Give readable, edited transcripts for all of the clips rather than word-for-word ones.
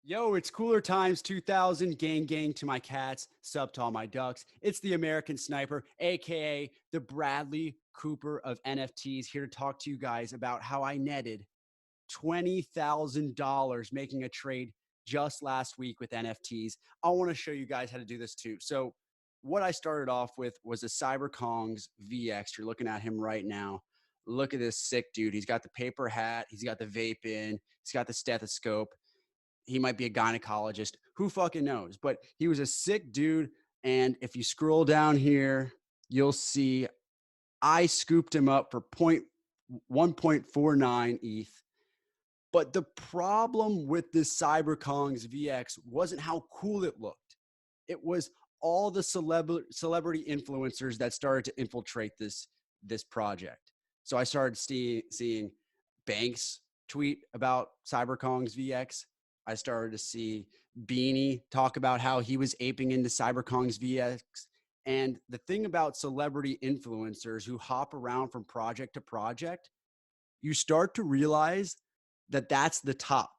Yo, it's Cooler Times 2000. Gang, gang to my cats, sup to all my ducks. It's the American Sniper, aka the Bradley Cooper of NFTs, here to talk to you guys about how I netted $20,000 making a trade just last week with NFTs. I want to show you guys how to do this too. So, what I started off with was a Cyberkongz VX. You're looking at him right now. Look at this sick dude. He's got the paper hat, he's got the vape in, he's got the stethoscope. He might be a gynecologist. Who fucking knows? But he was a sick dude. And if you scroll down here, you'll see I scooped him up for 1.49 ETH. But the problem with this Cyberkongz VX wasn't how cool it looked. It was all the celebrity influencers that started to infiltrate this project. So I started seeing Banks tweet about Cyberkongz VX. I started to see Beanie talk about how he was aping into Cyberkongz VX. And the thing about celebrity influencers who hop around from project to project, you start to realize that that's the top,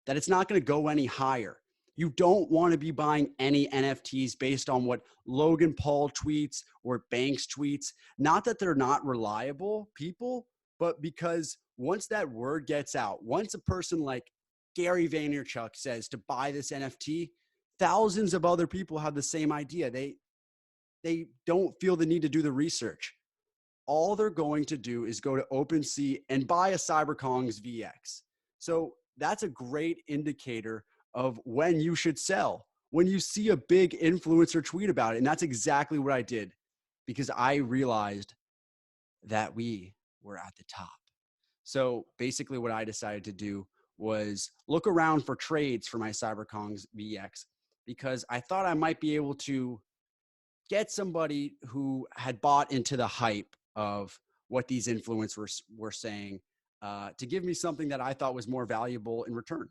that it's not going to go any higher. You don't want to be buying any NFTs based on what Logan Paul tweets or Banks tweets. Not that they're not reliable people, but because once that word gets out, once a person like Gary Vaynerchuk says to buy this NFT, thousands of other people have the same idea. They don't feel the need to do the research. All they're going to do is go to OpenSea and buy a Cyberkongz VX. So that's a great indicator of when you should sell. When you see a big influencer tweet about it, and that's exactly what I did because I realized that we were at the top. So basically what I decided to do was look around for trades for my Cyberkongz VX because I thought I might be able to get somebody who had bought into the hype of what these influencers were saying to give me something that I thought was more valuable in return.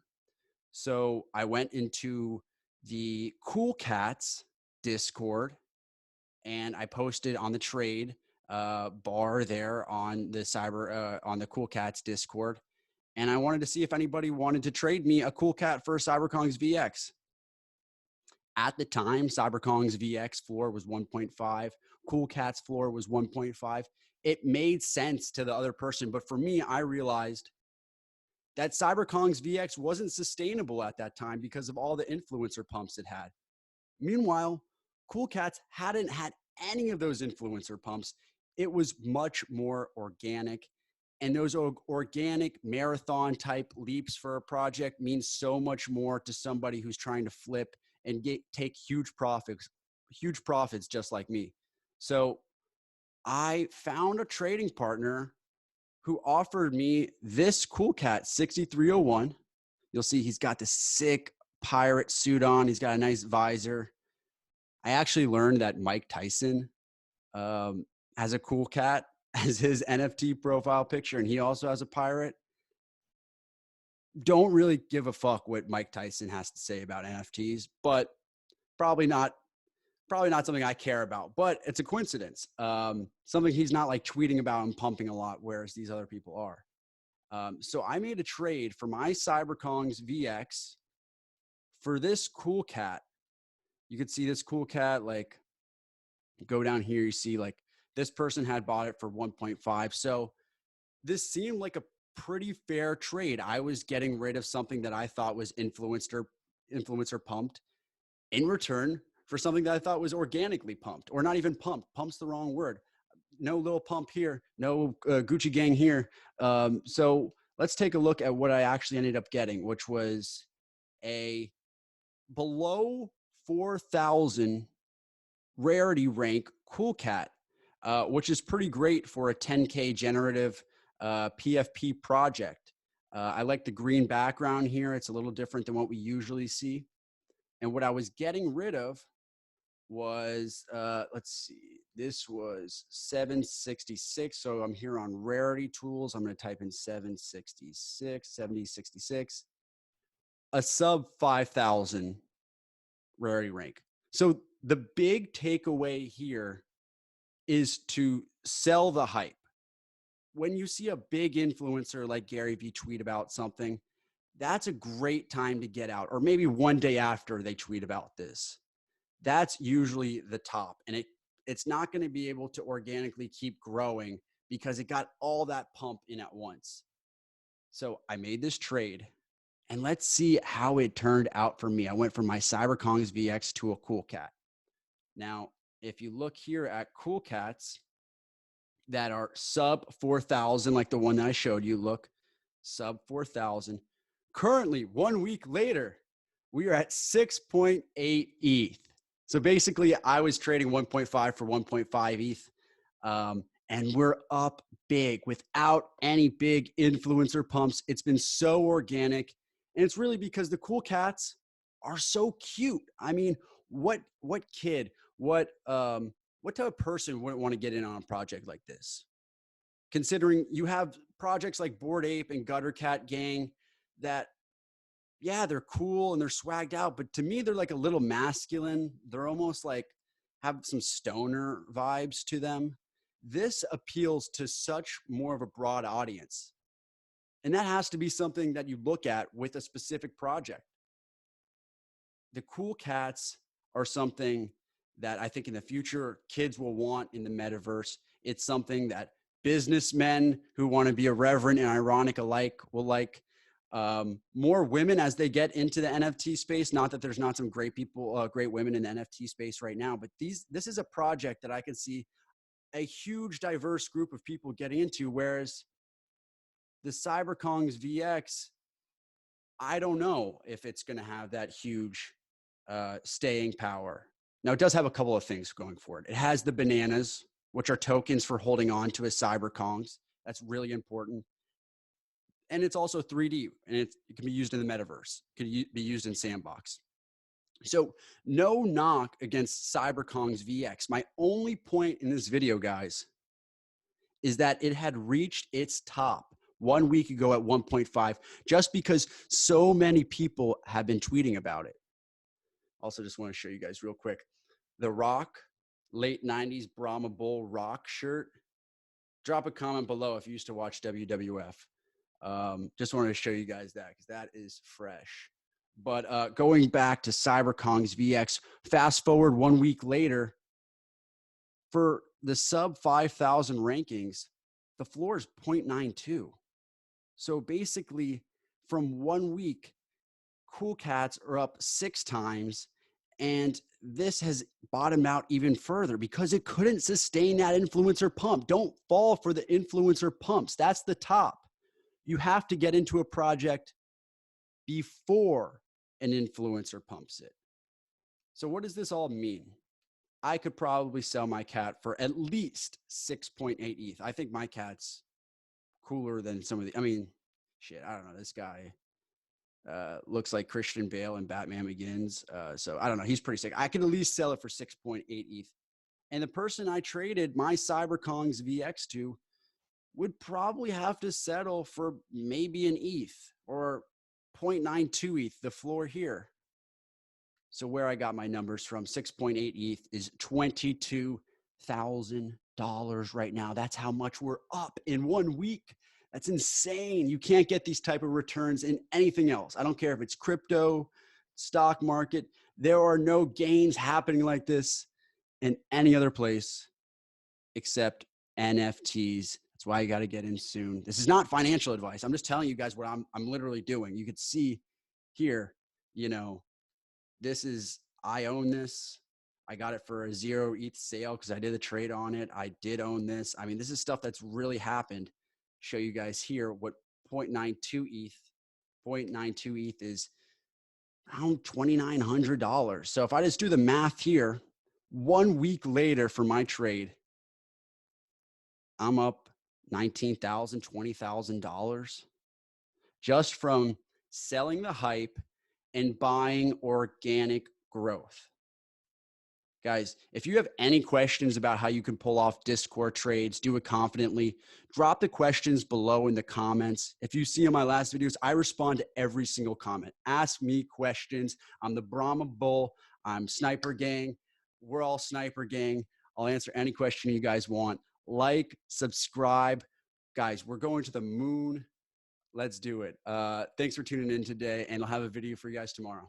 So I went into the Cool Cats Discord and I posted on the trade bar there on the Cool Cats Discord. And I wanted to see if anybody wanted to trade me a Cool Cat for a Cyberkongz VX. At the time, Cyberkongz VX floor was 1.5. Cool Cat's floor was 1.5. It made sense to the other person. But for me, I realized that Cyberkongz VX wasn't sustainable at that time because of all the influencer pumps it had. Meanwhile, Cool Cats hadn't had any of those influencer pumps. It was much more organic. And those organic marathon type leaps for a project means so much more to somebody who's trying to flip and take huge profits just like me. So I found a trading partner who offered me this Cool Cat 6301. You'll see he's got this sick pirate suit on. He's got a nice visor. I actually learned that Mike Tyson has a Cool Cat as his NFT profile picture, and he also has a pirate. Don't really give a fuck what Mike Tyson has to say about NFTs, but probably not something I care about, but it's a coincidence. Something he's not like tweeting about and pumping a lot, whereas these other people are. So I made a trade for my Cyberkongz VX for this Cool Cat. You could see this Cool Cat, like go down here, you see like this person had bought it for 1.5. So this seemed like a pretty fair trade. I was getting rid of something that I thought was influencer pumped in return for something that I thought was organically pumped, or not even pumped. Pump's the wrong word. No little pump here, no Gucci gang here. So let's take a look at what I actually ended up getting, which was a below 4,000 rarity rank Cool Cat, which is pretty great for a 10K generative PFP project. I like the green background here. It's a little different than what we usually see. And what I was getting rid of was, let's see, this was 766. So I'm here on rarity tools. I'm going to type in 7066, a sub 5,000 rarity rank. So the big takeaway here is to sell the hype. When you see a big influencer like Gary Vee tweet about something, that's a great time to get out, or maybe one day after they tweet about this. That's usually the top, and it's not going to be able to organically keep growing because it got all that pump in at once. So I made this trade, and let's see how it turned out for me. I went from my Cyberkongz VX to a Cool Cat. Now, if you look here at Cool Cats that are sub 4,000, like the one that I showed you, look, sub 4,000. Currently, 1 week later, we are at 6.8 ETH. So basically, I was trading 1.5 for 1.5 ETH, and we're up big without any big influencer pumps. It's been so organic, and it's really because the Cool Cats are so cute. I mean, what kid, what type of person wouldn't want to get in on a project like this? Considering you have projects like Bored Ape and Gutter Cat Gang that, yeah, they're cool and they're swagged out, but to me, they're like a little masculine. They're almost like have some stoner vibes to them. This appeals to such more of a broad audience. And that has to be something that you look at with a specific project. The Cool Cats are something that I think in the future kids will want in the metaverse. It's something that businessmen who want to be irreverent and ironic alike will like. More women as they get into the NFT space. Not that there's not some great people, great women in the NFT space right now, but this is a project that I can see a huge diverse group of people getting into. Whereas the Cyberkongz VX, I don't know if it's going to have that huge staying power. Now, it does have a couple of things going for it. It has the bananas, which are tokens for holding on to a Cyberkongz. That's really important. And it's also 3D, and it can be used in the metaverse. It can be used in Sandbox. So no knock against Cyberkongz VX. My only point in this video, guys, is that it had reached its top 1 week ago at 1.5, just because so many people have been tweeting about it. Also, just want to show you guys real quick. The Rock, late 90s Brahma Bull Rock shirt. Drop a comment below if you used to watch WWF. Just wanted to show you guys that because that is fresh. But going back to Cyberkongz VX, fast forward 1 week later, for the sub 5,000 rankings, the floor is 0.92. So basically, from 1 week, Cool Cats are up 6 times, and this has bottomed out even further because it couldn't sustain that influencer pump. Don't fall for the influencer pumps. That's the top. You have to get into a project before an influencer pumps it. So what does this all mean? I could probably sell my cat for at least 6.8 ETH. I think my cat's cooler than some of the, I mean, shit, I don't know. This guy looks like Christian Bale and Batman Begins. So I don't know. He's pretty sick. I could at least sell it for 6.8 ETH. And the person I traded my Cyberkongz VX to would probably have to settle for maybe an ETH or 0.92 ETH, the floor here. So where I got my numbers from, 6.8 ETH is $22,000 right now. That's how much we're up in 1 week. That's insane. You can't get these type of returns in anything else. I don't care if it's crypto, stock market. There are no gains happening like this in any other place except NFTs. That's why you got to get in soon. This is not financial advice. I'm just telling you guys what I'm literally doing. You could see here, you know, this is, I own this. I got it for a 0 ETH sale because I did a trade on it. I did own this. I mean, this is stuff that's really happened. Show you guys here what 0.92 ETH. 0.92 ETH is around $2,900. So if I just do the math here, 1 week later for my trade, I'm up $19,000, $20,000 just from selling the hype and buying organic growth. Guys, if you have any questions about how you can pull off Discord trades, do it confidently, drop the questions below in the comments. If you see in my last videos, I respond to every single comment. Ask me questions. I'm the Brahma Bull. I'm Sniper Gang. We're all Sniper Gang. I'll answer any question you guys want. Like, subscribe. Guys, we're going to the moon. Let's do it. Thanks for tuning in today, and I'll have a video for you guys tomorrow.